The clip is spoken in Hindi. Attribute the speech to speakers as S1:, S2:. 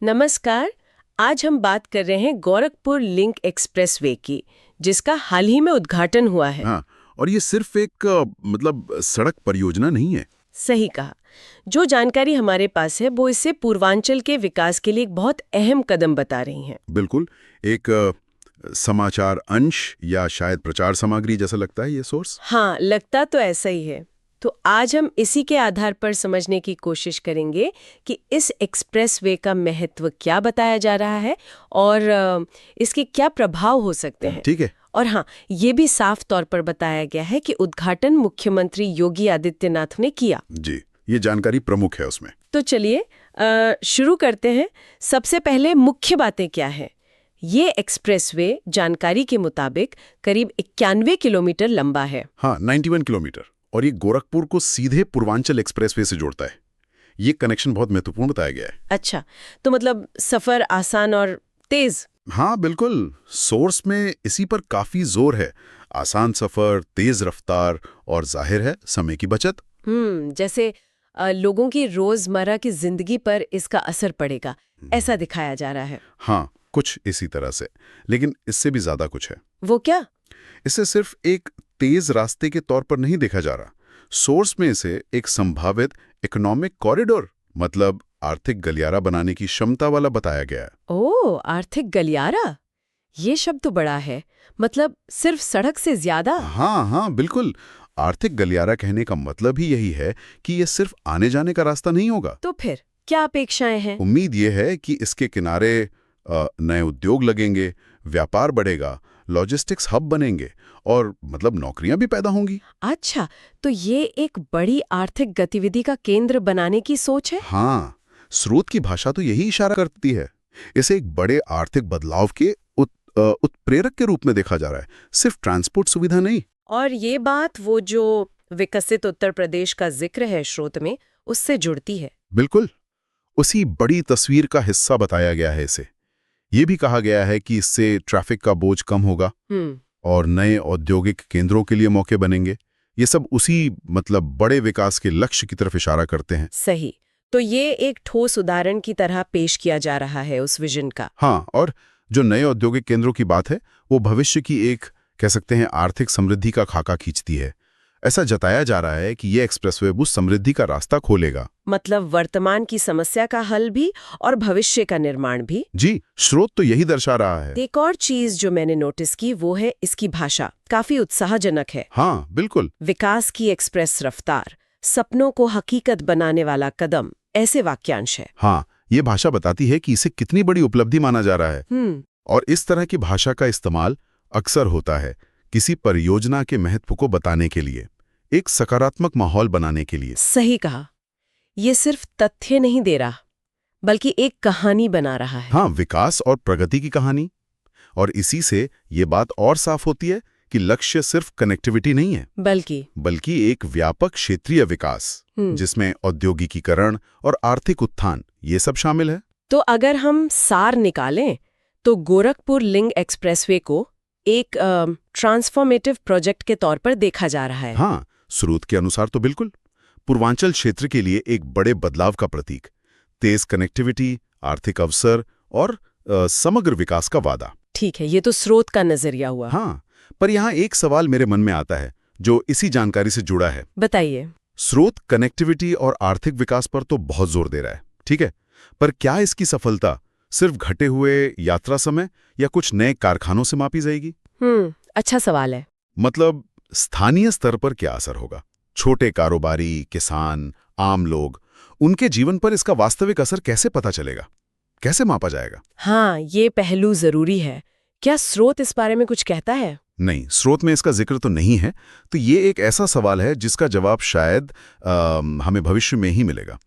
S1: नमस्कार। आज हम बात कर रहे हैं गोरखपुर लिंक एक्सप्रेसवे की, जिसका हाल ही में उद्घाटन हुआ है।
S2: हाँ, और ये सिर्फ एक मतलब सड़क परियोजना नहीं है।
S1: सही कहा। जो जानकारी हमारे पास है वो इससे पूर्वांचल के विकास के लिए एक बहुत अहम कदम बता रही हैं।
S2: बिल्कुल, एक समाचार अंश या शायद प्रचार सामग्री जैसा लगता है ये सोर्स।
S1: हाँ, लगता तो ऐसा ही है। तो आज हम इसी के आधार पर समझने की कोशिश करेंगे कि इस एक्सप्रेसवे का महत्व क्या बताया जा रहा है और इसके क्या प्रभाव हो सकते हैं।
S2: ठीक है।
S1: और हाँ, ये भी साफ तौर पर बताया गया है कि उद्घाटन मुख्यमंत्री योगी आदित्यनाथ ने किया।
S2: जी, ये जानकारी प्रमुख है उसमें।
S1: तो चलिए शुरू करते हैं। सबसे पहले मुख्य बातें क्या है। ये एक्सप्रेसवे जानकारी के मुताबिक करीब 91 किलोमीटर लंबा है।
S2: हाँ, 91 किलोमीटर, और ये गोरखपुर को सीधे पूर्वांचल एक्सप्रेसवे से जोड़ता है। ये कनेक्शन बहुत महत्वपूर्ण बताया गया है।
S1: अच्छा, तो मतलब सफर आसान और तेज।
S2: हाँ बिल्कुल, सोर्स में इसी पर काफी जोर है। आसान सफर, तेज रफ्तार और जाहिर है समय की बचत।
S1: जैसे लोगों की रोजमर्रा की जिंदगी पर इसका असर पड़ेगा, ऐसा दिखाया जा रहा है।
S2: हाँ, कुछ इसी तरह से, लेकिन इससे भी ज्यादा कुछ है।
S1: वो क्या?
S2: इसे सिर्फ एक तेज रास्ते के तौर पर नहीं देखा जा रहा। सोर्स में इसे एक संभावित इकोनॉमिक कॉरिडोर, मतलब आर्थिक गलियारा बनाने की क्षमता वाला बताया गया है।
S1: ओह, आर्थिक गलियारा, ये शब्द तो बड़ा है। मतलब सिर्फ सड़क से ज्यादा?
S2: हाँ हाँ बिल्कुल, आर्थिक गलियारा कहने का मतलब ही यही है कि ये सिर्फ आने जाने का रास्ता नहीं होगा।
S1: तो फिर क्या अपेक्षाएं हैं?
S2: उम्मीद ये है कि इसके किनारे नए उद्योग लगेंगे, व्यापार बढ़ेगा, लॉजिस्टिक्स हब बनेंगे और मतलब नौकरियां भी पैदा होंगी।
S1: अच्छा, तो ये एक बड़ी आर्थिक गतिविधि का केंद्र बनाने की सोच है।
S2: हाँ, स्रोत की भाषा तो यही इशारा करती है। इसे एक बड़े आर्थिक बदलाव के उत्प्रेरक के रूप में देखा जा रहा है, सिर्फ ट्रांसपोर्ट सुविधा नहीं।
S1: और ये बात वो जो विकसित उत्तर प्रदेश का जिक्र है स्रोत में, उससे जुड़ती है।
S2: बिल्कुल, उसी बड़ी तस्वीर का हिस्सा बताया गया है इसे। ये भी कहा गया है कि इससे ट्रैफिक का बोझ कम होगा और नए औद्योगिक केंद्रों के लिए मौके बनेंगे। ये सब उसी मतलब बड़े विकास के लक्ष्य की तरफ इशारा करते हैं।
S1: सही। तो ये एक ठोस उदाहरण की तरह पेश किया जा रहा है उस विजन का।
S2: हाँ, और जो नए औद्योगिक केंद्रों की बात है, वो भविष्य की एक कह सकते हैं आर्थिक समृद्धि का खाका खींचती है। ऐसा जताया जा रहा है कि ये एक्सप्रेसवे उस समृद्धि का रास्ता खोलेगा।
S1: मतलब वर्तमान की समस्या का हल भी और भविष्य का निर्माण भी।
S2: जी, स्रोत तो यही दर्शा रहा है।
S1: एक और चीज जो मैंने नोटिस की वो है इसकी भाषा, काफी उत्साहजनक है।
S2: हाँ बिल्कुल।
S1: विकास की एक्सप्रेस रफ्तार, सपनों को हकीकत बनाने वाला कदम, ऐसे वाक्यांश है।
S2: हाँ, ये भाषा बताती है कि इसे कितनी बड़ी उपलब्धि माना जा रहा है। और इस तरह की भाषा का इस्तेमाल अक्सर होता है किसी परियोजना के महत्व को बताने के लिए, एक सकारात्मक माहौल बनाने के लिए।
S1: सही कहा। ये सिर्फ तथ्य नहीं दे रहा, बल्कि एक कहानी बना रहा है।
S2: हाँ, विकास और प्रगति की कहानी। और इसी से ये बात और साफ होती है कि लक्ष्य सिर्फ कनेक्टिविटी नहीं है, बल्कि एक व्यापक क्षेत्रीय विकास, जिसमें औद्योगिकीकरण और आर्थिक उत्थान ये सब शामिल है।
S1: तो अगर हम सार निकालें तो गोरखपुर लिंक एक्सप्रेसवे को एक ट्रांसफॉर्मेटिव प्रोजेक्ट के तौर पर देखा जा रहा है।
S2: हाँ, स्रोत के अनुसार तो बिल्कुल पूर्वांचल क्षेत्र के लिए एक बड़े बदलाव का प्रतीक, तेज कनेक्टिविटी, आर्थिक अवसर और समग्र विकास का वादा।
S1: ठीक है, ये तो स्रोत का नजरिया हुआ।
S2: हाँ, पर यहाँ एक सवाल मेरे मन में आता है जो इसी जानकारी से जुड़ा है।
S1: बताइए।
S2: स्रोत कनेक्टिविटी और आर्थिक विकास पर तो बहुत जोर दे रहा है, ठीक है, पर क्या इसकी सफलता सिर्फ घटे हुए यात्रा समय या कुछ नए कारखानों से मापी जाएगी?
S1: अच्छा सवाल है।
S2: मतलब स्थानीय स्तर पर क्या असर होगा? छोटे कारोबारी, किसान, आम लोग, उनके जीवन पर इसका वास्तविक असर कैसे पता चलेगा, कैसे मापा जाएगा?
S1: हाँ, ये पहलू जरूरी है। क्या स्रोत इस बारे में कुछ कहता है?
S2: नहीं, स्रोत में इसका जिक्र तो नहीं है। तो ये एक ऐसा सवाल है जिसका जवाब शायद हमें भविष्य में ही मिलेगा।